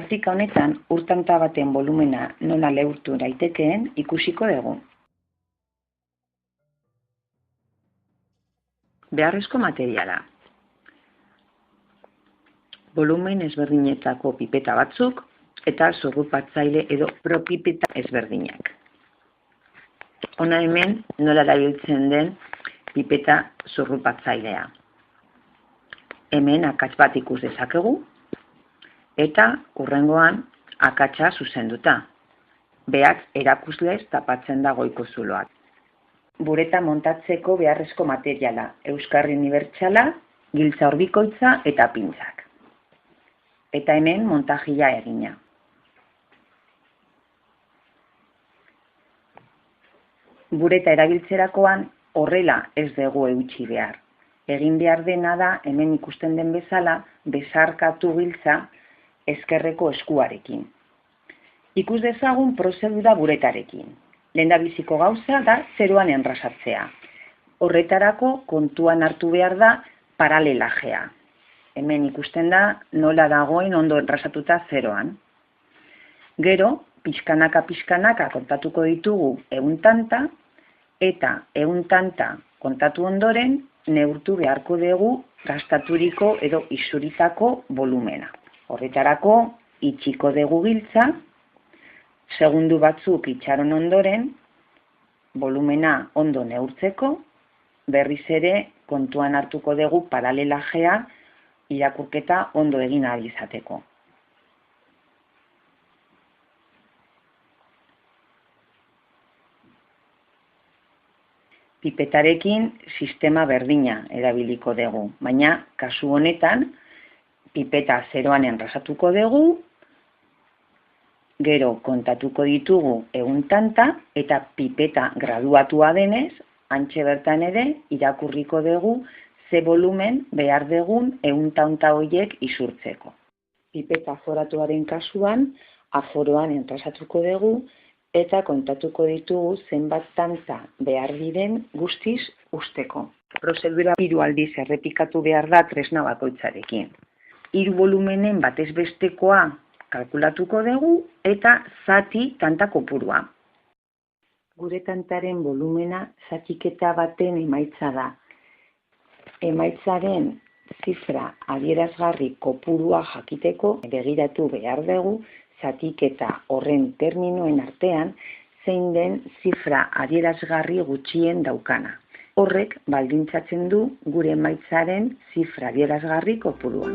Praktika honetan, ur-tanta baten volumena nola neurtu daitekeen ikusiko dugu. Beharrezko materiala. Volumen ezberdinetako pipeta batzuk eta zurrupatzaile edo propipeta ezberdinak. Hona hemen nola erabiltzen den pipeta zurrupatzailea. Hemen akats bat ikus dezakegu eta hurrengoan akatsa zuzenduta. Behatz erakuslez tapatzen da goiko zuloak. Bureta montatzeko beharrezko materiala, euskarri unibertsala, giltza orbikoitza eta pintzak. Eta hemen montajia egina. Bureta erabiltzerakoan horrela ez dugu eutsi behar. Egin behar dena da hemen ikusten den bezala besarkatu giltza ezkerreko eskuarekin. Ikus dezagun prozedura buretarekin. Lehendabiziko gauza da zeroan enrasatzea. Horretarako kontuan hartu behar da paralelajea. Hemen ikusten da nola dagoen ondo enrasatuta zeroan. Gero, pixkanaka kontatuko ditugu 100 tanta eta 100 tanta kontatu ondoren neurtu beharko dugu gastaturiko edo isuritako volumena. Horretarako itxiko dugu giltza, segundu batzuk itxaron ondoren, volumena ondo neurtzeko, berriz ere kontuan hartuko dugu paralelajea irakurketa ondo egin ahal izateko. Pipetarekin sistema berdina erabiliko dugu, baina kasu honetan pipeta zeroan enrasatuko dugu, gero kontatuko ditugu 100 tanta eta pipeta graduatua denez, hantxe bertan ere irakurriko dugu ze volumen behar dugun 100 tanta horiek isurtzeko. Pipeta aforatuaren kasuan, aforoan enrasatuko dugu eta kontatuko ditugu zenbat tanta behar diren guztiz usteko. Prozedura 3 aldiz errepikatu behar da tresna bakoitzarekin. 3 volumenen batez bestekoa kalkulatuko dugu eta zati tanta kopurua. Gure tantaren volumena zatiketa baten emaitza da. Emaitzaren zifra adierazgarri kopurua jakiteko begiratu behar dugu zatiketa horren terminoen artean zein den zifra adierazgarri gutxien daukana. Horrek baldintzatzen du gure emaitzaren zifra adierazgarri kopurua.